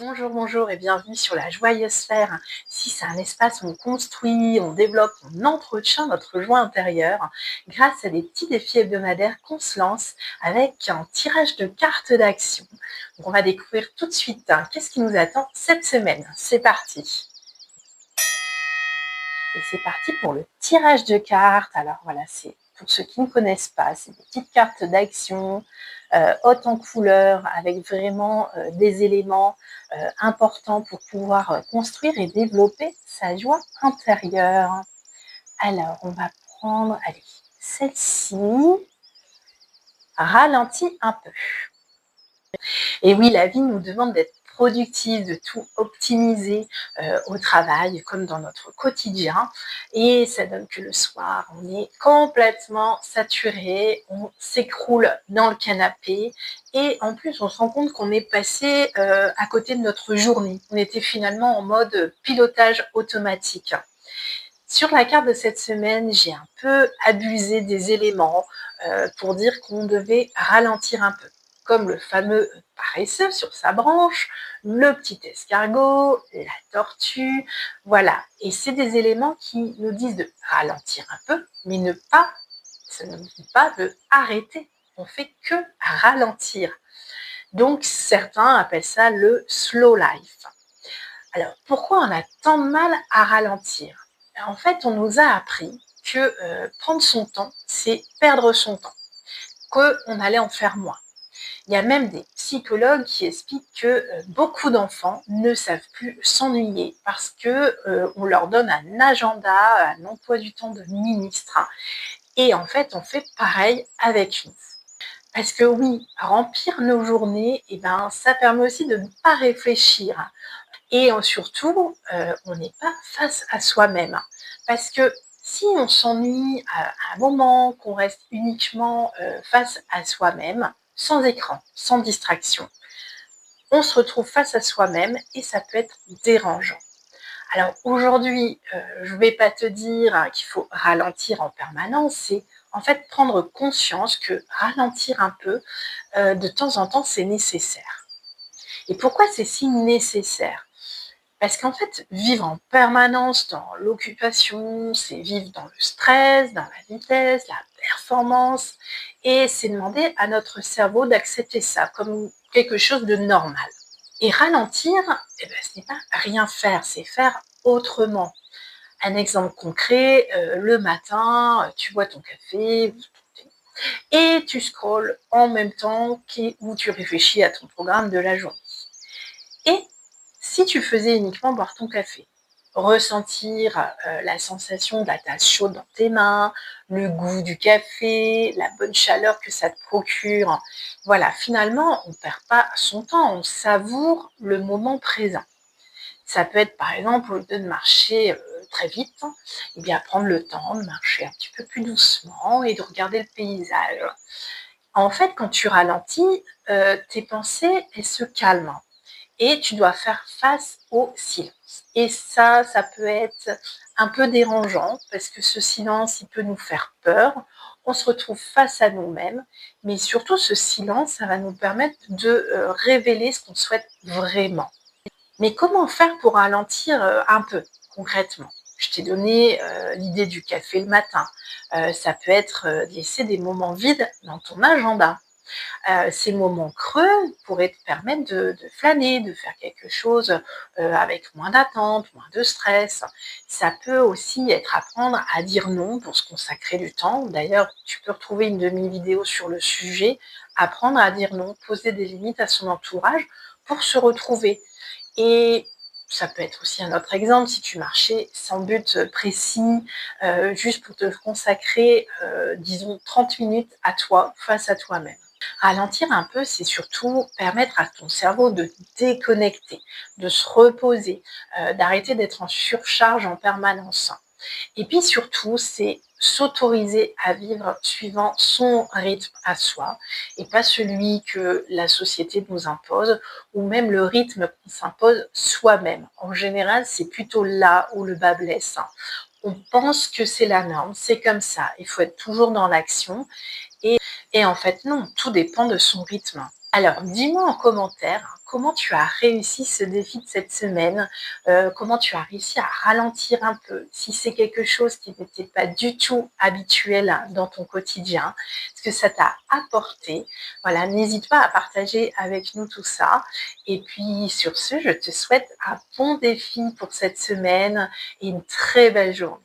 Bonjour, bonjour et bienvenue sur la Joyeuse Sphère. Ici, c'est un espace où on construit, on développe, on entretient notre joie intérieure grâce à des petits défis hebdomadaires qu'on se lance avec un tirage de cartes d'action. Donc, on va découvrir tout de suite qu'est-ce qui nous attend cette semaine. C'est parti. Et c'est parti pour le tirage de cartes. Alors voilà, c'est pour ceux qui ne connaissent pas, c'est des petites cartes d'action hautes en couleurs avec vraiment des éléments importants pour pouvoir construire et développer sa joie intérieure. Alors, on va prendre, allez, celle-ci, ralentit un peu. Et oui, la vie nous demande d'être productive, de tout optimiser au travail comme dans notre quotidien. Et ça donne que le soir, on est complètement saturé, on s'écroule dans le canapé et en plus, on se rend compte qu'on est passé à côté de notre journée. On était finalement en mode pilotage automatique. Sur la carte de cette semaine, j'ai un peu abusé des éléments pour dire qu'on devait ralentir un peu, comme le fameux paresseux sur sa branche, le petit escargot, la tortue, voilà. Et c'est des éléments qui nous disent de ralentir un peu, mais ça ne nous dit pas de arrêter. On fait que ralentir. Donc certains appellent ça le slow life. Alors pourquoi on a tant de mal à ralentir? En fait, on nous a appris que prendre son temps, c'est perdre son temps, qu'on allait en faire moins. Il y a même des psychologues qui expliquent que beaucoup d'enfants ne savent plus s'ennuyer parce que on leur donne un agenda, un emploi du temps de ministre. Et en fait, on fait pareil avec nous. Parce que oui, remplir nos journées, eh ben, ça permet aussi de ne pas réfléchir. Et surtout, on n'est pas face à soi-même. Parce que si on s'ennuie à un moment, qu'on reste uniquement face à soi-même, sans écran, sans distraction, on se retrouve face à soi-même et ça peut être dérangeant. Alors aujourd'hui, je ne vais pas te dire qu'il faut ralentir en permanence, c'est en fait prendre conscience que ralentir un peu, de temps en temps, c'est nécessaire. Et pourquoi c'est si nécessaire? Parce qu'en fait, vivre en permanence dans l'occupation, c'est vivre dans le stress, dans la vitesse, la performance, et c'est demander à notre cerveau d'accepter ça comme quelque chose de normal. Et ralentir, eh ben, ce n'est pas rien faire, c'est faire autrement. Un exemple concret, le matin, tu bois ton café et tu scrolles en même temps où tu réfléchis à ton programme de la journée. Et si tu faisais uniquement boire ton café, ressentir la sensation de la tasse chaude dans tes mains, le goût du café, la bonne chaleur que ça te procure, voilà, finalement, on ne perd pas son temps, on savoure le moment présent. Ça peut être par exemple, au lieu de marcher très vite, eh bien prendre le temps de marcher un petit peu plus doucement et de regarder le paysage. En fait, quand tu ralentis, tes pensées, elles se calment et tu dois faire face au silence. Et ça peut être un peu dérangeant parce que ce silence, il peut nous faire peur. On se retrouve face à nous-mêmes, mais surtout ce silence, ça va nous permettre de révéler ce qu'on souhaite vraiment. Mais comment faire pour ralentir un peu concrètement? Je t'ai donné l'idée du café le matin. Ça peut être de laisser des moments vides dans ton agenda. Ces moments creux pourraient te permettre de flâner, de faire quelque chose avec moins d'attente, moins de stress. Ça peut aussi être apprendre à dire non pour se consacrer du temps. D'ailleurs, tu peux retrouver une demi-vidéo sur le sujet, apprendre à dire non, poser des limites à son entourage pour se retrouver. Et ça peut être aussi un autre exemple, si tu marchais sans but précis, juste pour te consacrer, disons, 30 minutes à toi, face à toi-même. Ralentir un peu, c'est surtout permettre à ton cerveau de déconnecter, de se reposer, d'arrêter d'être en surcharge en permanence. Et puis surtout, c'est s'autoriser à vivre suivant son rythme à soi et pas celui que la société nous impose ou même le rythme qu'on s'impose soi-même. En général, c'est plutôt là où le bât blesse. On pense que c'est la norme, c'est comme ça, il faut être toujours dans l'action et en fait non, tout dépend de son rythme. Alors, dis-moi en commentaire comment tu as réussi ce défi de cette semaine, comment tu as réussi à ralentir un peu, si c'est quelque chose qui n'était pas du tout habituel dans ton quotidien, ce que ça t'a apporté. Voilà, n'hésite pas à partager avec nous tout ça. Et puis sur ce, je te souhaite un bon défi pour cette semaine et une très belle journée.